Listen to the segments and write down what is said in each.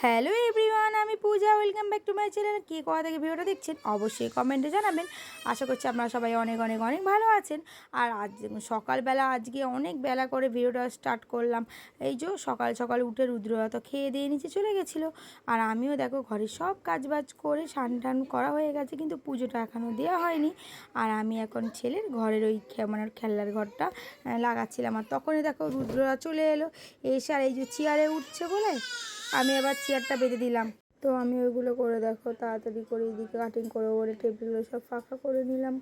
Hello everyone, আমি Puja. Welcome back to my channel. কী কোথা থেকে ভিডিওটা দেখছেন অবশ্যই কমেন্টে জানাবেন। আশা করছি আপনারা সবাই অনেক অনেক অনেক ভালো আছেন। আর আজ সকালবেলা আজকে অনেক বেলা করে ভিডিওটা স্টার্ট করলাম। এই যে সকাল সকাল উঠে রুদ্ররা তো খেয়ে দিয়ে নিচে চলে গেছিলো। আর আমিও দেখো ঘরের সব কাজবাজ করে স্নান টান করা হয়ে গেছে, কিন্তু পুজোটা এখনও দেওয়া হয়নি। আর আমি এখন ছেলের ঘরের ওই মানে খেলার ঘরটা লাগাচ্ছিলাম। আর তখনই দেখো রুদ্ররা চলে এলো। এসে আর এই যে চেয়ারে উঠছে বলে আমি এবার চেয়ারটা বেঁধে দিলাম। তো আমি ওইগুলো করে দেখো তাড়াতাড়ি করে এদিকে কাটিং করে বলে টেবিলগুলো সব ফাঁকা করে নিলাম।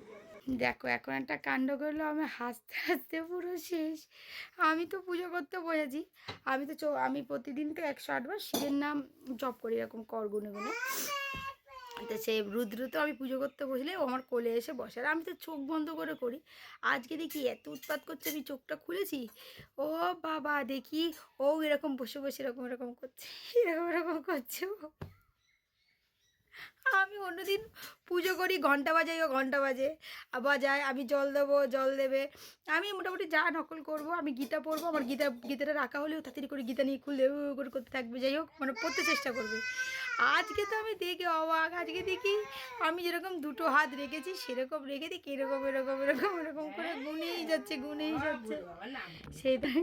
দেখো এখন একটা কাণ্ড করলো, আমি হাসতে হাসতে পুরো শেষ। আমি তো পুজো করতে বসেছি। আমি প্রতিদিন তো 108 বার শিবের নাম জপ করি, এরকম কর গুনে গুনে। তো সেই রুদ্র তো আমি পুজো করতে বসলে ও আমার কোলে এসে বসে, আর আমি তো চোখ বন্ধ করে করি। আজকে দেখি এত উৎপাত করছে, আমি চোখটা খুলেছি, ও বাবা দেখি ও এরকম বসে বসে এরকম এরকম করছে, এরকম এরকম করছে ও। আমি অন্যদিন পুজো করি, ঘন্টা বাজাই, ও ঘন্টা বাজায়, আমি জল দেবো, জল দেবে। আমি মোটামুটি যা নকল করব, আমি গীতা পড়বো, আমার গীতাটা রাখা হলেও তাড়াতাড়ি করে গীতা নিয়ে খুলে করে করতে থাকবে। যাই হোক, মানে পড়তে চেষ্টা করবে। আজকে তো আমি দেখে অবাক। আজকে দেখি আমি যেরকম দুটো হাত রেখেছি সেরকম রেখে দেখি এরকম এরকম এরকম এরকম করে গুনেই যাচ্ছে সেটাই।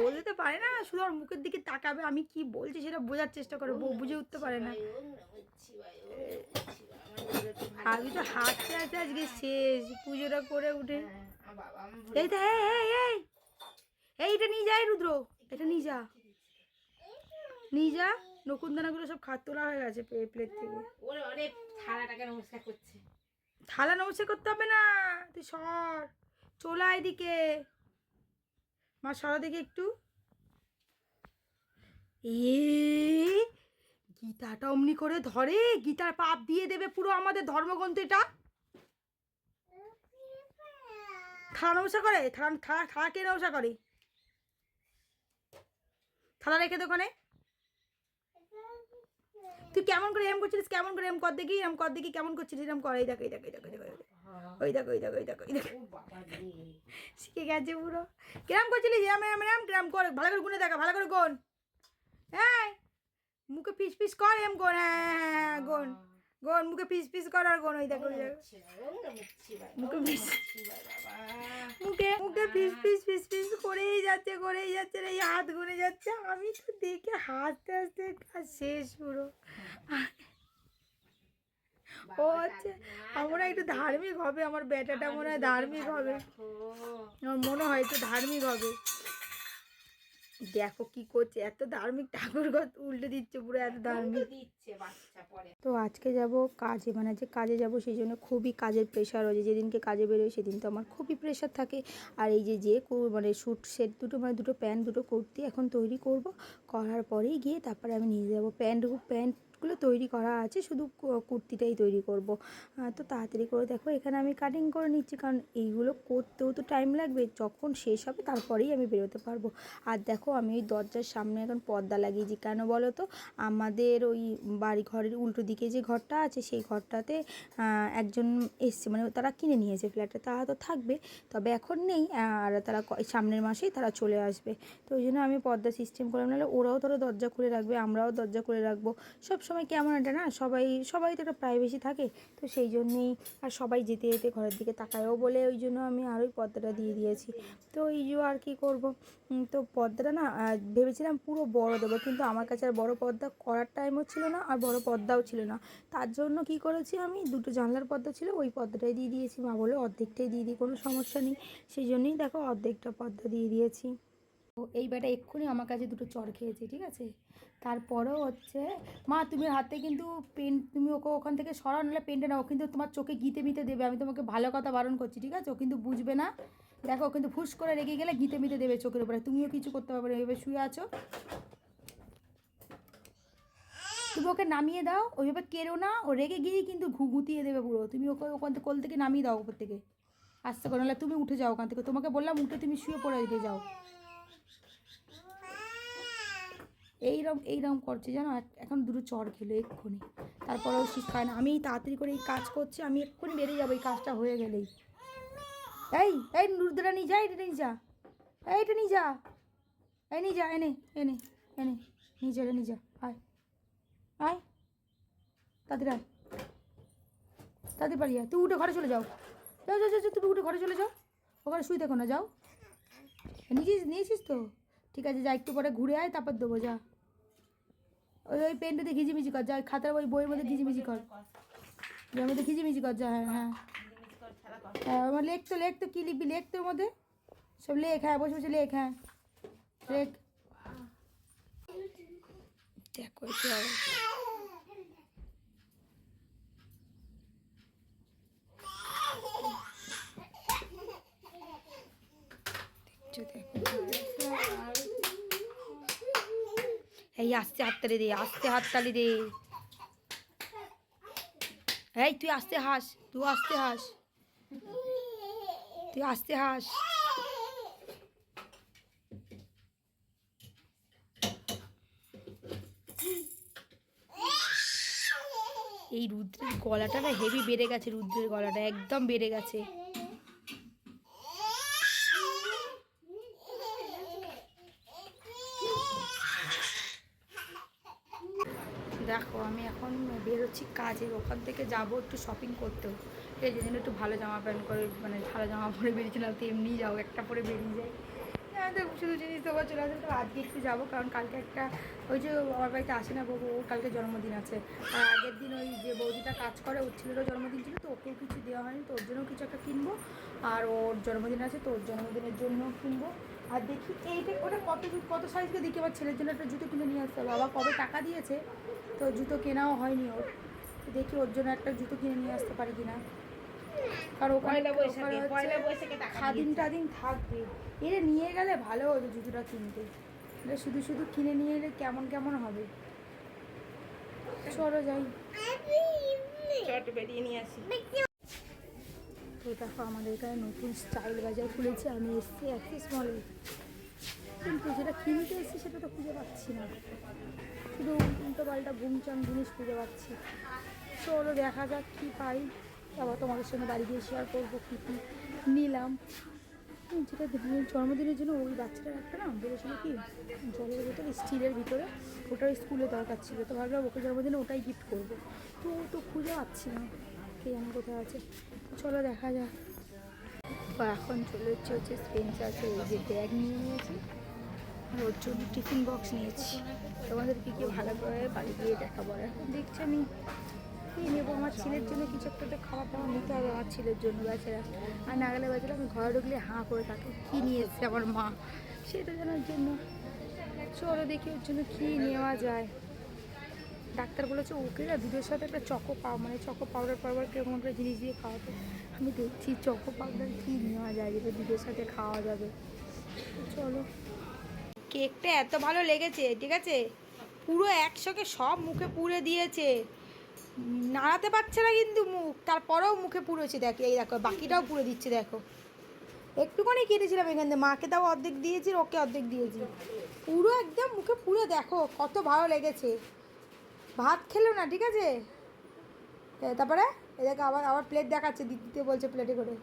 বলতে পারে না, শুধু আমার মুখের দিকে তাকাবে, আমি কি বলছি সেটা বোঝার চেষ্টা করে, বুঝে উঠতে পারে না। আমি তো হাঁটতে হাঁটতে আজকে শেষ পুজোটা করে উঠে। এই তো এইটা নিয়ে যায় রুদ্র, এটা নিয়ে যা, নিয়ে যা। নকুনদানাগুলো সব তোলা হয়ে গেছে প্লেট থেকে। থালা নমস্কার করতে হবে না, তুই সর, চলা এদিকে। মা সরা দিকে একটু। গীতাটা অমনি করে ধরে, গীতার পাপ দিয়ে দেবে পুরো আমাদের ধর্মগ্রন্থ এটা। থালা নমস্কার করে, থালা কে নমস্কার করে? থালা রেখে দোকানে। তুই কেমন করে এম করছিলিস, কেমন করে এম কর দেখি, এম কর দেখি কেমন করছিলিস, এরম কর। এই দেখো এই দেখো এই দেখো ওই দেখো ওই দেখো ওই দেখো ওই দেখো, শিখে গেছে পুরো। কিরম করছিলিস, এরম এরম এরম কিরম কর, ভালো করে গুনে দেখা, ভালো করে গোন। হ্যাঁ, মুখে পিস পিস কর, এম গোন। হ্যাঁ গোন গোন, মুখে পিস পিস কর আর গোন। ওই দেখো ওই দেখো, মুখে পিস, মুখে মুখে পিস পিস পিস পিস করেই যাচ্ছে এই হাত গুনে যাচ্ছে। আমি তো দেখে হাসতে হাসতে শেষ পুরো। ও আচ্ছা, আমরা একটু ধার্মিক হবে, আমার বেটাটা মনে হয় ধার্মিক হবে, আমার মনে হয় একটু ধার্মিক হবে। দেখো কি করছে, এত ধার্মিক, ঠাকুর উল্টে দিচ্ছে পুরো, এত ধার্মিক দিচ্ছে বাচ্চা। পরে তো আজকে যাব কাজে, মানে যে কাজে যাব সেই জন্য খুবই কাজের প্রেশার হয়েছে। যেদিনকে কাজে বেরোয় সেদিন তো আমার খুবই প্রেশার থাকে। আর এই যে মানে শ্যুট সেট দুটো, মানে দুটো প্যান্ট দুটো কুর্তি এখন তৈরি করব, করার পরেই গিয়ে তারপরে আমি নিয়ে যাবো। প্যান্টগুলো তৈরি করা আছে, শুধু কুর্তিটাই তৈরি করব। তো তাড়াতাড়ি করে দেখো এখানে আমি কাটিং করে নিচ্ছি, কারণ এইগুলো করতেও তো টাইম লাগবে, যখন শেষ হবে তারপরেই আমি বেরোতে পারবো। আর দেখো আমি ওই দরজার সামনে এখন পর্দা লাগিয়েছি, কেন বলো তো? আমাদের ওই বাড়ি ঘরের উল্টো দিকে যে ঘরটা আছে সেই ঘরটাতে একজন এসছে, মানে তারা কিনে নিয়েছে ফ্ল্যাটে, তারা তো থাকবে, তবে এখন নেই। আর তারা সামনের মাসেই তারা চলে আসবে। তো ওই জন্য আমি পর্দা সিস্টেম করলাম, নাহলে ওরাও ধরো দরজা খুলে রাখবে, আমরাও দরজা খুলে রাখবো। সব সময় কেমন একটা না, সবাই তো একটা প্রাইভেসি থাকে, তো সেই জন্যেই। আর সবাই যেতে যেতে ঘরের দিকে তাকায়ও বলে ওই জন্য আমি আর ওই পর্দাটা দিয়ে দিয়েছি। তো এই যে আর কি করব। তো পর্দাটা না ভেবেছিলাম পুরো বড় দেবো, কিন্তু আমার কাছে আর বড় পর্দা করার টাইমও ছিল না, আর বড় পর্দাও ছিল না। তার জন্য কি করেছি, আমি দুটো জানলার পর্দা ছিল, ওই পর্দাটাই দিয়ে দিয়েছি। মা বলে অর্ধেকটাই দিয়ে দিই, কোনো সমস্যা নেই। সেই জন্যই দেখো অর্ধেকটা পর্দা দিয়ে দিয়েছি। তো এই বেটা এক্ষুনি আমার কাছে দুটো চড় খেয়েছে, ঠিক আছে? তারপরেও হচ্ছে, মা তুমি হাতে কিন্তু পেন, তুমি ওকে ওখান থেকে সরাও, নাহলে পেনটা নাও, কিন্তু তোমার চোখে গিতে মিতে দেবে। আমি তোমাকে ভালো কথা বারণ করছি, ঠিক আছে? ও কিন্তু বুঝবে না। দেখো কিন্তু ফুস করে রেগে গেলে গিতে মিতে দেবে চোখের উপরে, তুমিও কিছু করতে পারবে না। এভাবে শুয়ে আছো, তুমি ওকে নামিয়ে দাও, ওইভাবে কেড়ো না, ও রেগে গিয়েই কিন্তু ঘুগুতিয়ে দেবে পুরো। তুমি ওকে ওখান থেকে কোল থেকে নামিয়ে দাও, উপর থেকে আস্তে করে, নাহলে তুমি উঠে যাও ওখান থেকে। তোমাকে বললাম উঠে তুমি শুয়ে পড়ে রেখে যাও। এইরকম করছে জানো, এখন দুটো চড় খেলো এক্ষুনি, তারপরেও শিক্ষায় না। আমি তাড়াতাড়ি করে এই কাজ করছি, আমি এক্ষুনি বেরিয়ে যাবো এই কাজটা হয়ে গেলেই। এই এই রুদ্রা নিয়ে যা, এটা নিয়ে যা, এইটা নিয়ে যা, এই নিয়ে যা, এনে এনে এনে নিয়ে যা, নিয়ে যা, আয় আয়, তাদের আয়, তাদের বাড়ি আয়। তুই উঠে ঘরে চলে যাও, যাও যাও যাও, তুমি উঠে ঘরে চলে যাও, ওখানে শুই দেখো না, যাও। নিয়েছিস তো, ঠিক আছে, যা একটু পরে ঘুরে আয়, তারপর দেবো, যা। ওই পেনটাতে ঘিজিমিজি কর, যা খাতার ওই বইয়ের মধ্যে ঘিজিমিজি কর, ওর মধ্যে ঘিজিমিজি কর, যা। হ্যাঁ হ্যাঁ হ্যাঁ, আমার লেখ তো কী লিখবি, লেখ তোর মধ্যে সব লেখ, হ্যাঁ বসে বসে লেখ, হ্যাঁ লেখ। দেখো কি অবস্থা, এই আস্তে হাততালি দে, আস্তে হাততালি দে, এই তুই আস্তে হাস, তুই আস্তে হাস, তুই আস্তে হাস। এই রুদ্রের গলাটা না হেভি বেড়ে গেছে, রুদ্রের গলাটা একদম বেড়ে গেছে। দেখো আমি এখন বেরোচ্ছি কাজে, ওখান থেকে যাবো একটু শপিং করতেও, এই যেদিন একটু ভালো জামা প্যান্ট করে, মানে ভালো জামা পরে বেরিয়েছিলাম, তো এমনি যাও একটা পরে বেরিয়ে যাই, তো শুধু জিনিস দেওয়া চলে আসবে। তো আজকে একটু যাবো, কারণ কালকে একটা ওই যে আমার বাড়িতে আসে না বউ, ওর কালকে জন্মদিন আছে। আর আগের দিন ওই যে বৌদিটা কাজ করে, ওর ছেলেরও জন্মদিন ছিল, তো ওকেও কিছু দেওয়া হয়নি, তো ওর জন্যও কিছু একটা কিনবো। আর ওর জন্মদিন আছে, তো ওর জন্মদিনের জন্য কিনবো। আর দেখি এইটা ওটা কত সাইজকে দেখি, আমার ছেলের জন্য একটা জুতো কিনে নিয়ে আসতে হবে। বাবা কবে টাকা দিয়েছে, তো জুতো কেনাও হয়নি ওর, দেখি ওর জন্য একটা জুতো কিনে নিয়ে আসতে পারি কিনা, কারণ ওখানে খাদিম টাদিম থাকবে। এরা নিয়ে গেলে ভালো হতো জুতোটা কিনতে, এটা শুধু শুধু কিনে নিয়ে এলে কেমন কেমন হবে। চলো যাই, বেরিয়ে নিয়ে আসি। তো দেখো আমাদের এখানে নতুন স্টাইল বাজার খুলেছে, আমি এসছি অ্যাক্সিস মলে, কিন্তু যেটা কিনতে এসেছি সেটা তো খুঁজে পাচ্ছি না, শুধু উল্টো পাল্টা গুমচাম জিনিস খুঁজে পাচ্ছি। চলো দেখা যাক কী পাই, আবার তোমাদের সঙ্গে বাড়ি গিয়ে শেয়ার করবো কী কী নিলাম। যেটা জন্মদিনের জন্য ওই বাচ্চাটার একটা না বলেছিল কি জলের ভিতরে স্টিলের ভিতরে, ওটা স্কুলে দরকার ছিল, তো ভাবলাম ওকে জন্মদিনে ওটাই গিফট করবো, তো ও তো খুঁজে পাচ্ছি না, কে জানি কোথায় আছে। চলো দেখা যাক। এখন চলে হচ্ছে স্পেন্সার্সে, এই যে ব্যাগ নিয়ে নিয়েছি, আর ওর জন্য টিফিন বক্স নিয়েছি, তোমাদেরকে কি ভালো করে বাড়ি গিয়ে দেখাবো। এখন দেখছি আমি কী নেবো, আমার ছেলের জন্য কিছু একটা খাবার দাবার নিতে হবে আমার ছেলের জন্য, বেচারা, আর না গেলে বেচারা আমি ঘরে ঢুকলে হাঁ করে থাকে, কী নিয়ে এসছে আমার মা সেটা জানার জন্য। চলো দেখি ওর জন্য কী নেওয়া যায়। ডাক্তার বলেছে ওকে না দুধের সাথে একটা চকো পাউডার কিরকম একটা জিনিস দিয়ে খাওয়াতে। আমি দেখছি চকো পাউডার কী নেওয়া যায় যেটা দুধের সাথে খাওয়া যাবে। চলো, কেকটা এত ভালো লেগেছে, ঠিক আছে, পুরো একশোকে সব মুখে পুড়ে দিয়েছে, নাড়াতে পারছে না কিন্তু মুখ, তারপরেও মুখে পুড়েছে। দেখো এই দেখো বাকিটাও পুড়ে দিচ্ছে, দেখো একটুখানি কেটেছিলাম এখান থেকে, মাকে তাও অর্ধেক দিয়েছি, ওকে অর্ধেক দিয়েছি, পুরো একদম মুখে পুড়ে দেখো কত ভালো লেগেছে। ভাত খেলো না, ঠিক আছে, তারপরে এদেরকে আবার প্লেট দেখাচ্ছে, দিতে বলছে প্লেটে করে,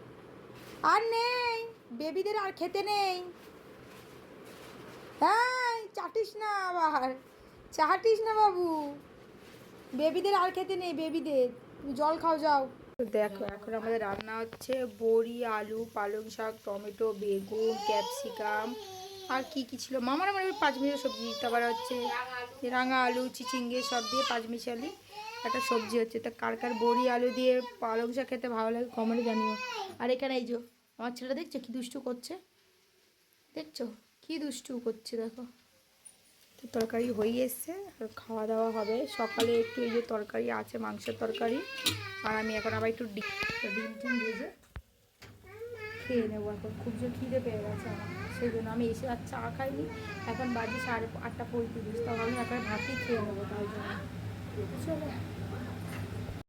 আর নেই বেবিদের আর খেতে নেই, হ্যাঁ চাটিস না আবার, চাটিস না বাবু, বেবিদের আর খেতে নেই, বেবিদের তুমি জল খাও যাও। দেখো এখন আমাদের রান্না হচ্ছে বড়ি, আলু, পালং শাক, টমেটো, বেগুন, ক্যাপসিকাম, আর কি কি ছিল মামার আমার পাঁচমিশালি সবজি, তারপরে হচ্ছে রাঙা আলু, চিচিঙ্গে সব দিয়ে পাঁচমিশালি একটা সবজি হচ্ছে। তা কার কার বড়ি আলু দিয়ে পালং শাক খেতে ভালো লাগে কমেন্টে জানিও। আর এখানে এই যে আমার ছেলেটা দেখছো কি দুষ্টু করছে, দেখছো কি দুষ্টু করছে, দেখো। তো তরকারি হয়ে এসছে, আর খাওয়া দাওয়া হবে। সকালে একটু এই যে তরকারি আছে, মাংসের তরকারি, আর আমি এখন আবার একটু ডিম টিম ভেজে খেয়ে নেবো। এখন খুব যে খিদে পেয়ে গেছে আমার, সেই জন্য আমি এসে আর চা খাইনি, এখন বাজে 8:35, তখন আমি এখন ভাতই খেয়ে নেবো, তাই জন্য। চলো।